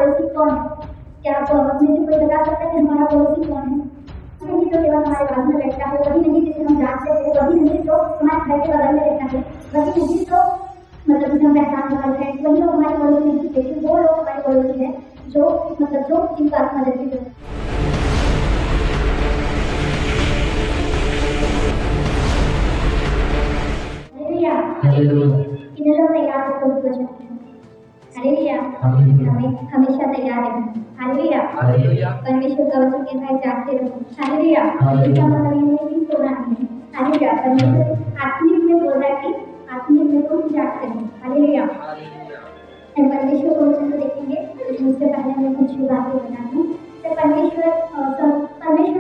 पड़ोसी कौन है? क्या आप में से कोई बता सकता है कि हमारा पड़ोसी कौन है? नहीं जो केवल हमारे बाजू में बैठता है, वही नहीं जिसे हम जानते हैं, वही नहीं जो हमारे घर के बगल में रहता है, वही नहीं जो मतलब जिसे हम पहचान वाले हैं, वही लोग हमारे पड़ोसी नहीं, लेकिन वो लोग हमारे पड़ोसी हैं जो जो जिनको आप मदद की जरूरत कितने लोग तैयार है प्रभु को चलने? हालेलुया, हमें हमेशा तैयार है। हालेलुया, परमेश्वर का वचन कहता है जागते रहो। हालेलुया, इसका मतलब ये नहीं कि सोना नहीं है। हालेलुया, परमेश्वर आत्मिक में बोल रहा है कि आत्मिक में तुम जागते रहो। हालेलुया, परमेश्वर को वचन को देखेंगे, लेकिन उससे पहले मैं कुछ बातें बता दूं। तो परमेश्वर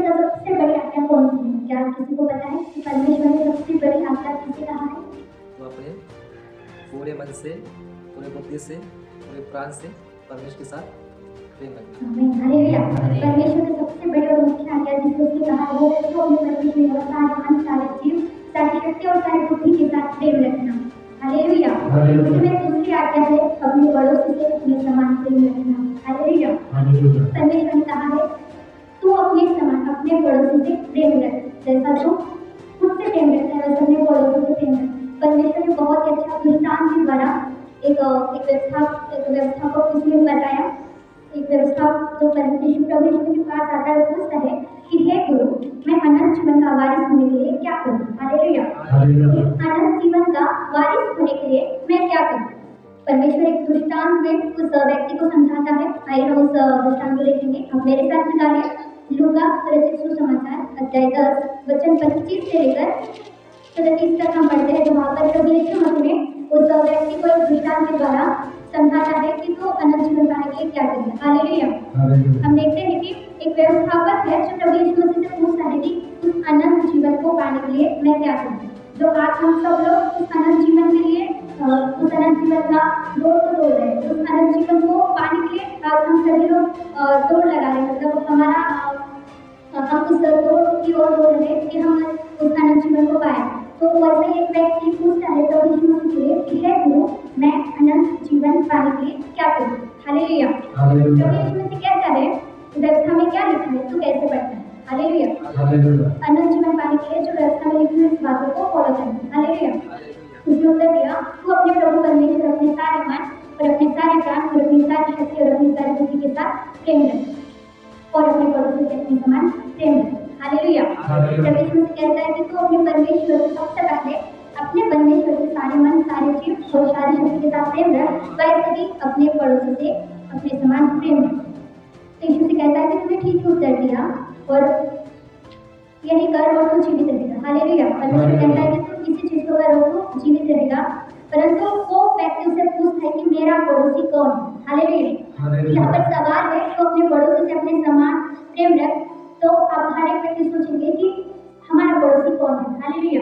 का सबसे बड़ी आज्ञा कौन सी है? क्या किसी को पता है कि परमेश्वर ने सबसे बड़ी आज्ञा किसे कहा है? तो अपने पूरे मन से, पूरे बुद्धि से, पूरे प्राण से परमेश्वर के साथ प्रेम रखना। हालेलुया, परमेश्वर ने सबसे बड़ी और मुख्य आज्ञा जिसको उसने कहा है वो है कि अपने परमेश्वर में सारे मन, सारे जीव, सारी शक्ति और सारी बुद्धि के साथ प्रेम रखना। हालेलुया, उसमें दूसरी आज्ञा है अपने पड़ोसी से अपने समान प्रेम रखना। हालेलुया, परमेश्वर ने कहा है तू अपने समान अपने पड़ोसी से प्रेम रख, जैसा तू खुद से प्रेम रखता है वैसे अपने पड़ोसी से प्रेम रख। परमेश्वर ने बहुत ही अच्छा दृष्टांत के द्वारा एक व्यवस्था को उसने बताया। एक व्यवस्था जो परमेश्वर के पास आता है, पूछता है कि हे गुरु, मैं अनंत जीवन का वारिस होने के लिए क्या करूं? हालेलुया, अनंत जीवन का वारिस होने के लिए मैं क्या करूं? परमेश्वर एक दृष्टांत में उस व्यक्ति को समझाता है। आइए हम उस दृष्टांत को देखेंगे। अब मेरे साथ निकालिए लूका रचित सुसमाचार अध्याय 10 वचन 25 से लेकर 37 तक हम पढ़ते हैं। तो वहाँ पर प्रभु यीशु मसीह ने उस व्यक्ति को एक दृष्टांत के द्वारा समझाता है कि तो अनंत जीवन पाने के लिए क्या करें। हालेलुया, हम देखते हैं कि एक व्यवस्थापक है जो प्रभु यीशु मसीह से पूछता है कि उस अनंत जीवन को पाने के लिए मैं क्या करूं? जो आज हम सब लोग उस अनंत जीवन के लिए उस अनंत जीवन का दौड़ रहे हैं, उस अनंत जीवन को पाने के लिए आज हम सभी लोग दौड़ लगा रहे हैं। मतलब हमारा हम उस दौड़ की ओर दौड़ रहे हैं कि हम उस अनंत जीवन को पाए। तो वैसे एक व्यक्ति पूछता है प्रभु यीशु मसीह से कि हे गुरु, मैं अनंत जीवन पाने के लिए क्या करूं? हालेलुया, प्रभु यीशु मसीह कहता है व्यवस्था में क्या लिखा है, तू कैसे पढ़ता है? हालेलुया, अनंत जीवन पाने के लिए जो व्यवस्था में लिखी है इस बातों को फॉलो करना। हालेलुया, उसने उत्तर दिया तू अपने प्रभु परमेश्वर अपने सारे मन और अपने सारे प्राण और अपनी सारी शक्ति और अपनी सारी बुद्धि के साथ प्रेम रख और अपने पड़ोसी से अपने समान प्रेम रख। हालेलुया, प्रभु यीशु मसीह कहता है कि तू अपने परमेश्वर से सबसे पहले अपने परमेश्वर से सारे मन, सारे जीव और सारी शक्ति के साथ प्रेम रख, वैसे ही अपने पड़ोसी से अपने समान प्रेम रख। तो यीशु से कहता है कि तूने ठीक उत्तर दिया और यही कर और तू जीवित रहेगा। हालेलुया, परमेश्वर कहता है कि तू किसी चीज को कर और तू जीवित रहेगा। परंतु वो व्यक्ति उसे पूछता है कि मेरा पड़ोसी कौन है? हालेलुया, यहाँ पर सवाल है तो अपने पड़ोसी से अपने समान प्रेम रख। तो अब हर एक व्यक्ति सोचेंगे कि हमारा पड़ोसी कौन है? हालेलुया,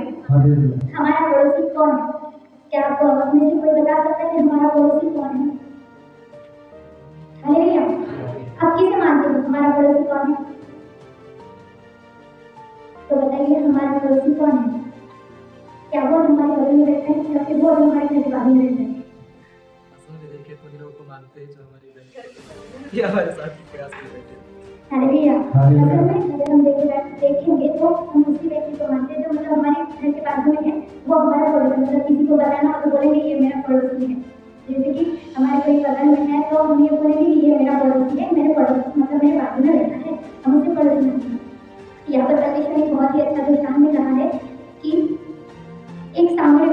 हमारा पड़ोसी कौन है? क्या आप अपने से कोई बता सकता है कि हमारा पड़ोसी कौन है? हालेलुया, आप किसे मानते हो हमारा पड़ोसी कौन है? तो बताइए हमारा पड़ोसी कौन है? क्या वो हमारे बगल में रहते हैं या फिर वो हमारे घर के बाजू में रहते हैं? असल में देखें तो लोगों को मानते हैं जो हमारे या हमारे साथ प्रयास कर रहे थे। हालेलुया, असल में अगर हम देखेंगे तो हम उसी व्यक्ति को मानते हैं जो मतलब हमारे घर के बाजू में है, वो हमारा पड़ोसी। मतलब किसी को बताना तो बोलेंगे ये मेरा पड़ोसी है। जैसे कि हमारे कोई बगल में है तो हम ये बोलेंगे कि ये मेरा पड़ोसी है, मेरे पड़ोसी मतलब मेरे बाजू में रहता है, हम उसे पड़ोसी मानते हैं। यहाँ पर परमेश्वर ने बहुत ही अच्छा दृष्टांत में कहा है कि एक सामने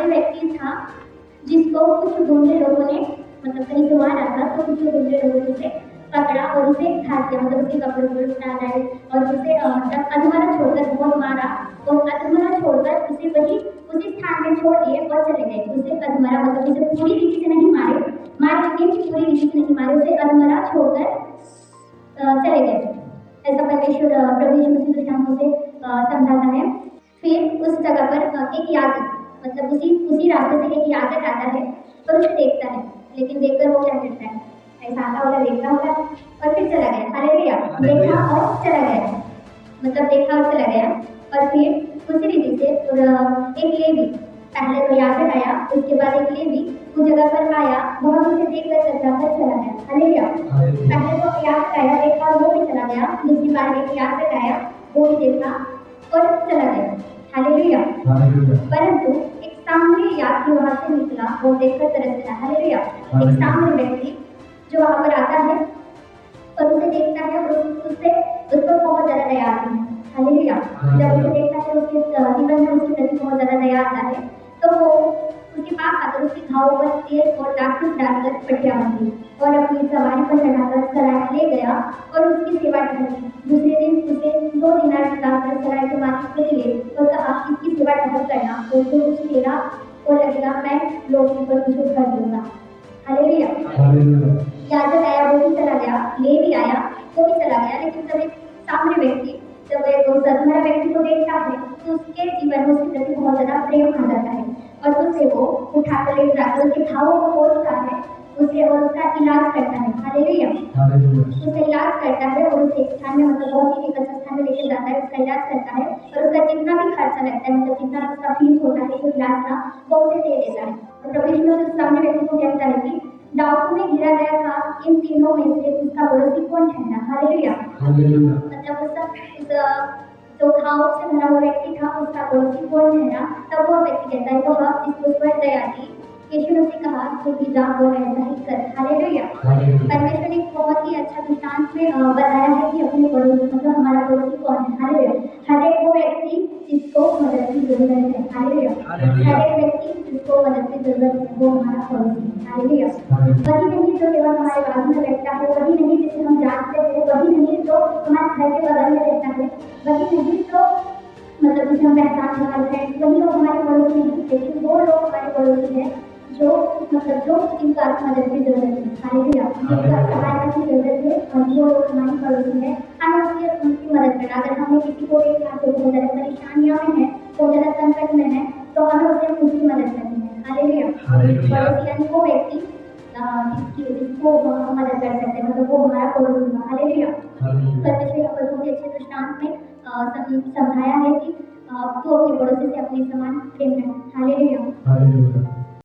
व्यक्ति था जिसको कुछ गूंगे लोगों ने मतलब कहीं से वहाँ रखा, तो कुछ गूंगे लोगों ने उसे पकड़ा और उसे घात किया, मतलब उसके कपड़े को उतार डाले और उसे मतलब अधमरा छोड़कर बहुत मारा और अधमरा छोड़कर उसे वही उसी स्थान में छोड़ दिए और चले गए। उसे अधमरा मतलब उसे पूरी रीति से नहीं मारे लेकिन पूरी रीति से नहीं मारे, उसे अधमरा छोड़कर चले गए। ऐसा परमेश्वर प्रभु यीशु मसीह दृष्टांतों से समझाता है। फिर उस जगह पर एक याजक मतलब उसी रास्ते से एक याजक आता है और उसे देखता है, लेकिन देखकर वो क्या करता है, ऐसा आता होगा, देखता होगा और फिर चला गया। हालेलुया, देखा और चला गया, मतलब देखा और चला गया। और फिर उसी रीति से एक लेवी पहले तो याजक आया, उसके बाद एक लेवी उस जगह पर आया, वह उसे देखकर चकराकर चला गया। हालेलुया। पहले तो याजक आया, देखा वो भी चला गया। दूसरी बार एक याजक आया, वो भी देखा और चला गया। हालेलुया। परंतु एक सामरी यात्री वहां से निकला, वो देखकर तरस गया। हालेलुया। एक सामरी व्यक्ति जो वहां पर आता है और उसे देखता है और उससे उसको बहुत ज्यादा दया आती है। हालेलुया। जब उसे देखता है उसके जीवन में उसके प्रति बहुत ज्यादा दया आता है, तो वो उसके पास आकर उसके घावों पर तेल और राखी डालकर पट्टियां बांधी और अपनी सवारी पर चढ़ाकर सराय ले गया और उसकी सेवा ठहरी। दूसरे दिन उसे 2 दिनार दिलाकर सराय के मालिक को दिए और कहा, इसकी सेवा ठहर करना, और जो कुछ तेरा और लगेगा मैं लोगों पर तुझे भर दूंगा। हालेलुया। याजक आया, वो भी चला गया। लेवी आया, वो भी चला गया। लेकिन जब एक सामने व्यक्ति, जब एक सदमरा व्यक्ति को देखता है, तो उसके जीवन में उसके प्रति बहुत ज्यादा प्रेम आ जाता है और उसे वो उठाकर ले जाकर उसके घावों को पोंछता है, उसे और उसका इलाज करता है। हालेलुया। उसका इलाज करता है और उसे एक स्थान में, मतलब बहुत ही एक अच्छा स्थान में लेकर जाता है, उसका इलाज करता है और उसका जितना भी खर्चा लगता है, मतलब जितना उसका फीस होता है उस इलाज का, वो उसे दे देता है। और प्रभु यीशु मसीह उस सामने व्यक्ति को कहता है कि डाकू में घिरा गया था, इन तीनों में से उसका पड़ोसी कौन ठहरा। हालेलुया। मतलब उस जो घाव से भरा हुआ व्यक्ति था, उसका पड़ोसी कौन ठहरा। तब वो व्यक्ति कहता है, वह जिसको उस पर दया थी। यीशु ने उसे कहा, तू भी जा और ऐसा ही कर। हालेलुया। परमेश्वर ने एक बहुत ही अच्छा दृष्टांत में बताया है कि अपने पड़ोसी, मतलब हमारा पड़ोसी कौन है। हालेलुया। हर एक वो व्यक्ति जिसको मदद की जरूरत है। हालेलुया। हर एक व्यक्ति जिसको मदद की जरूरत है, वो हमारा पड़ोसी है। हालेलुया। वही नहीं जो केवल हमारे बाजू में बैठता है, वही नहीं जिसे हम जानते हैं, वही नहीं जो हमारे घर के बगल में रहता है, वही नहीं जो मतलब जिसे हम पहचान हमारे फ्रेंड्स, वही लोग हमारे पड़ोसी हैं। लेकिन वो लोग हमारे पड़ोसी हैं जो मतलब जो जिनका मदद की जरूरत है। हालेलुया। जिनका सहायता की जरूरत है और जो लोग हमारी पड़ोसी है, हमें उनकी मदद करना। अगर हमें किसी को एक साथ बहुत ज्यादा परेशानियों में है, बहुत ज्यादा संकट में है, तो हमें उसे उसकी मदद करनी है। हालेलुया। पड़ोसी यानी वो व्यक्ति जिसको हम मदद कर सकते हैं, मतलब वो हमारा पड़ोसी होगा। हालेलुया। परमेश्वर यहाँ पर बहुत ही अच्छे दृष्टांत में समझाया है कि तू अपने पड़ोसी से अपने समान प्रेम रख। हालेलुया।